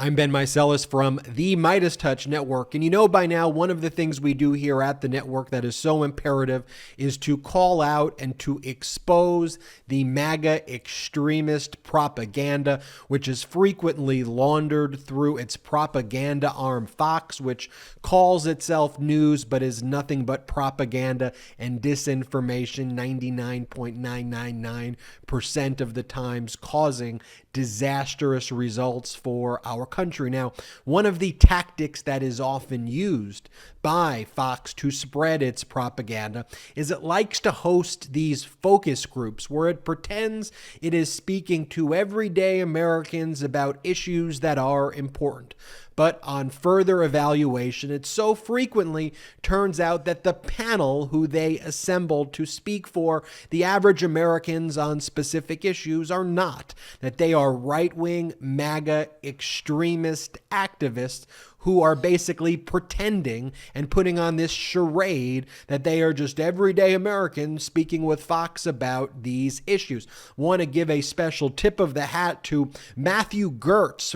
I'm Ben Meiselas from the MeidasTouch Network. And you know by now, one of the things we do here at the network that is so imperative is to call out and to expose the MAGA extremist propaganda, which is frequently laundered through its propaganda arm Fox, which calls itself news but is nothing but propaganda and disinformation 99.999% of the times, causing disastrous results for our country. Now, one of the tactics that is often used by Fox to spread its propaganda is it likes to host these focus groups where it pretends it is speaking to everyday Americans about issues that are important. But on further evaluation, it so frequently turns out that the panel who they assembled to speak for the average Americans on specific issues are not, that they are right-wing MAGA extremist activists who are basically pretending and putting on this charade that they are just everyday Americans speaking with Fox about these issues. Want to give a special tip of the hat to Matthew Gertz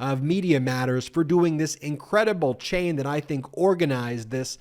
of Media Matters for doing this incredible chain that I think organized this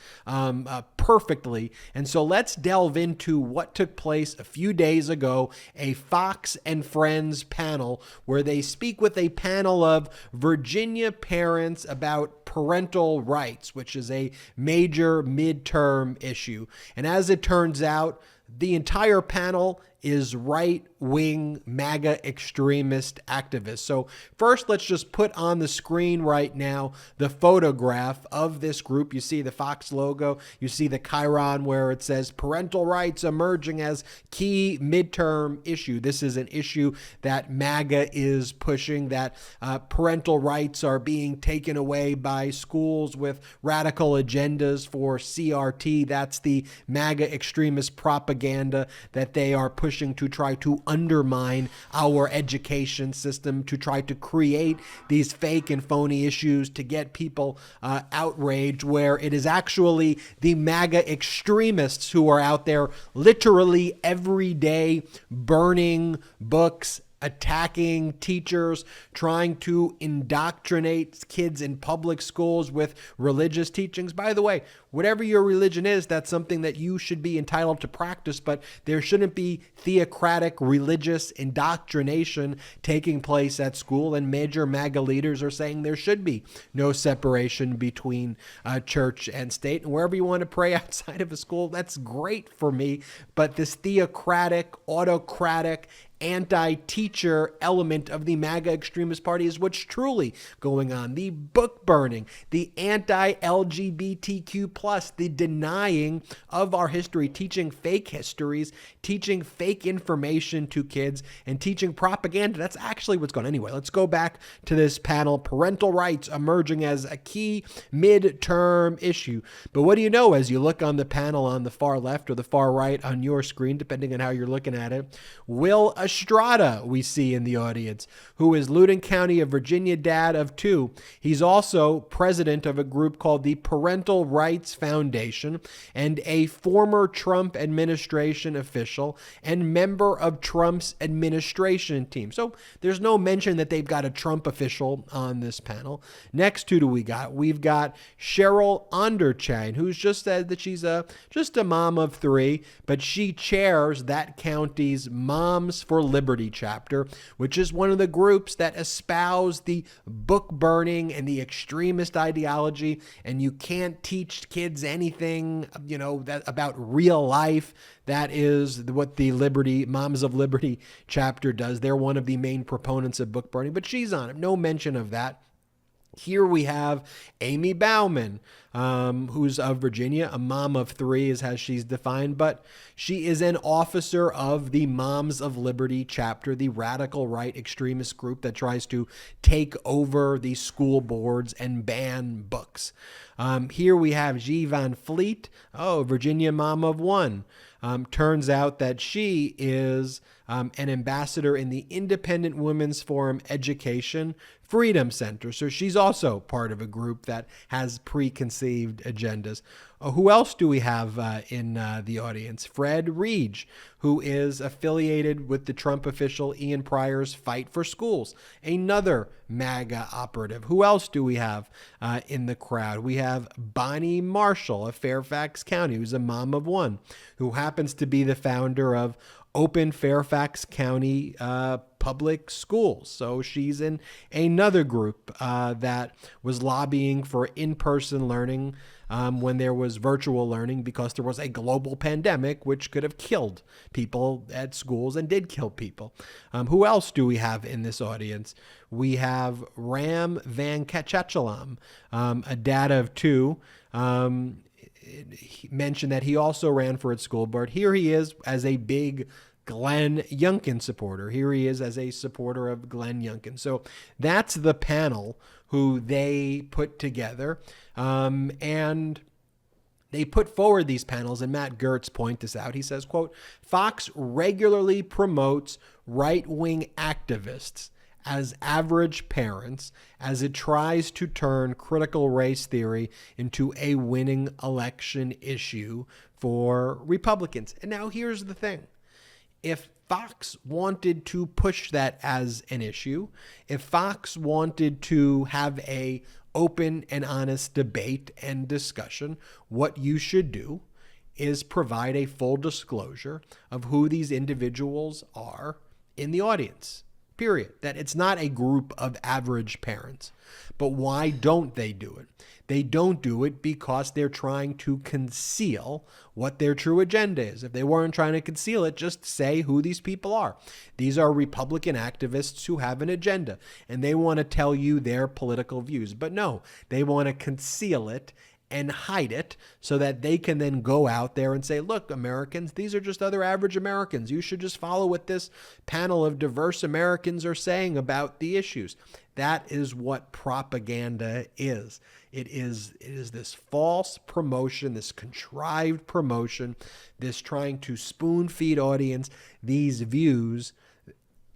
perfectly. And so let's delve into what took place a few days ago, a Fox and Friends panel where they speak with a panel of Virginia parents about parental rights, which is a major midterm issue. And as it turns out, the entire panel is right-wing MAGA extremist activists. So first, let's just put on the screen right now the photograph of this group. You see the Fox logo. You see the chyron where it says parental rights emerging as key midterm issue. This is an issue that MAGA is pushing, that parental rights are being taken away by schools with radical agendas for CRT. That's the MAGA extremist propaganda that they are pushing to try to undermine our education system, to try to create these fake and phony issues to get people outraged, where it is actually the MAGA extremists who are out there literally every day burning books, attacking teachers, trying to indoctrinate kids in public schools with religious teachings. By the way, whatever your religion is, that's something that you should be entitled to practice, but there shouldn't be theocratic religious indoctrination taking place at school, and major MAGA leaders are saying there should be no separation between church and state. And wherever you want to pray outside of a school, that's great for me, but this theocratic, autocratic, anti-teacher element of the MAGA extremist party is what's truly going on. The book burning, the anti-LGBTQ+, the denying of our history, teaching fake histories, teaching fake information to kids, and teaching propaganda. That's actually what's going on. Anyway, let's go back to this panel. Parental rights emerging as a key midterm issue. But what do you know as you look on the panel on the far left or the far right on your screen, depending on how you're looking at it? Will Estrada, we see in the audience, who is Loudoun County of Virginia dad of two. He's also president of a group called the Parental Rights Foundation and a former Trump administration official and member of Trump's administration team. So there's no mention that they've got a Trump official on this panel. Next, who do we got? We've got Cheryl Onderchain, who's just said that she's just a mom of three, but she chairs that county's Moms for Liberty chapter, which is one of the groups that espouse the book burning and the extremist ideology. And you can't teach kids anything, that about real life. That is what the Moms of Liberty chapter does. They're one of the main proponents of book burning, but she's on it. No mention of that. Here we have Amy Bauman, who's of Virginia, a mom of three is how she's defined, but she is an officer of the Moms of Liberty chapter, the radical right extremist group that tries to take over the school boards and ban books. Here we have G. Van Fleet, Virginia mom of one. Turns out that she is an ambassador in the Independent Women's Forum Education Freedom Center. So she's also part of a group that has preconceived agendas. Who else do we have in the audience? Fred Reege, who is affiliated with the Trump official Ian Pryor's Fight for Schools, another MAGA operative. Who else do we have in the crowd? We have Bonnie Marshall of Fairfax County, who's a mom of one, who happens to be the founder of Open Fairfax County Public Schools. So she's in another group that was lobbying for in-person learning when there was virtual learning because there was a global pandemic which could have killed people at schools and did kill people. Who else do we have in this audience? We have Ram Van Kachachalam, a dad of two. He mentioned that he also ran for its school board. Here he is as a big Glenn Youngkin supporter. Here he is as a supporter of Glenn Youngkin. So that's the panel who they put together. And they put forward these panels, and Matt Gertz points this out. He says, quote, Fox regularly promotes right-wing activists as average parents as it tries to turn critical race theory into a winning election issue for Republicans. And now here's the thing. If Fox wanted to push that as an issue, if Fox wanted to have a open and honest debate and discussion, what you should do is provide a full disclosure of who these individuals are in the audience. Period. That it's not a group of average parents. But why don't they do it? They don't do it because they're trying to conceal what their true agenda is. If they weren't trying to conceal it, just say who these people are. These are Republican activists who have an agenda, and they want to tell you their political views. But no, they want to conceal it and hide it so that they can then go out there and say, look, Americans, these are just other average Americans. You should just follow what this panel of diverse Americans are saying about the issues. That is what propaganda is. It is this false promotion, this contrived promotion, this trying to spoon feed audience these views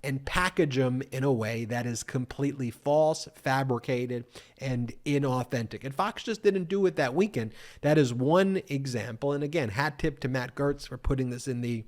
and package them in a way that is completely false, fabricated, and inauthentic. And Fox just didn't do it that weekend. That is one example. And again, hat tip to Matt Gertz for putting this in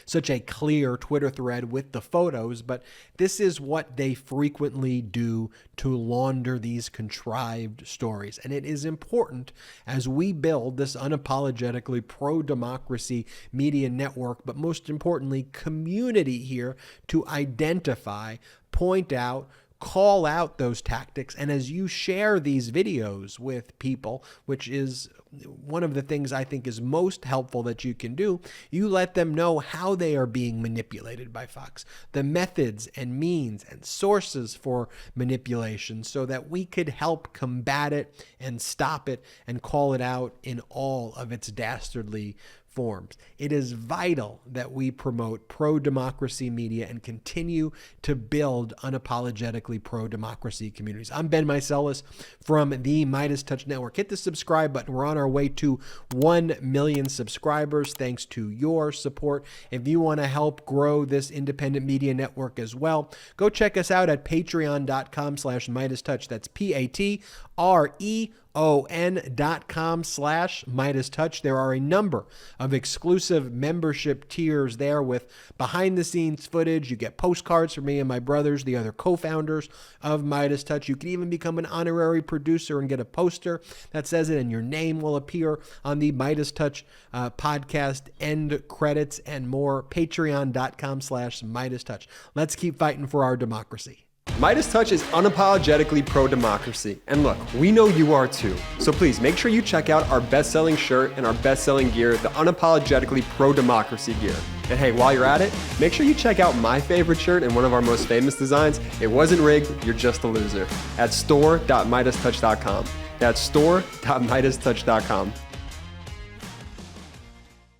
such a clear Twitter thread with the photos, but this is what they frequently do to launder these contrived stories. And it is important as we build this unapologetically pro-democracy media network, but most importantly, community here, to identify, point out, call out those tactics. And as you share these videos with people, which is one of the things I think is most helpful that you can do, you let them know how they are being manipulated by Fox, the methods and means and sources for manipulation, so that we could help combat it and stop it and call it out in all of its dastardly forms. It is vital that we promote pro-democracy media and continue to build unapologetically pro-democracy communities. I'm Ben Meiselas from the MeidasTouch Network. Hit the subscribe button. We're on our way to 1 million subscribers thanks to your support. If you want to help grow this independent media network as well, go check us out at patreon.com/MeidasTouch. That's patreon.com/MeidasTouch. There are a number of exclusive membership tiers there with behind-the-scenes footage. You get postcards from me and my brothers, the other co-founders of MeidasTouch. You can even become an honorary producer and get a poster that says it, and your name will appear on the MeidasTouch podcast end credits and more. Patreon.com/MeidasTouch. Let's keep fighting for our democracy. MeidasTouch is unapologetically pro-democracy. And look, we know you are too. So please make sure you check out our best-selling shirt and our best-selling gear, the unapologetically pro-democracy gear. And hey, while you're at it, make sure you check out my favorite shirt and one of our most famous designs. It wasn't rigged, you're just a loser. At store.meidastouch.com. That's store.meidastouch.com.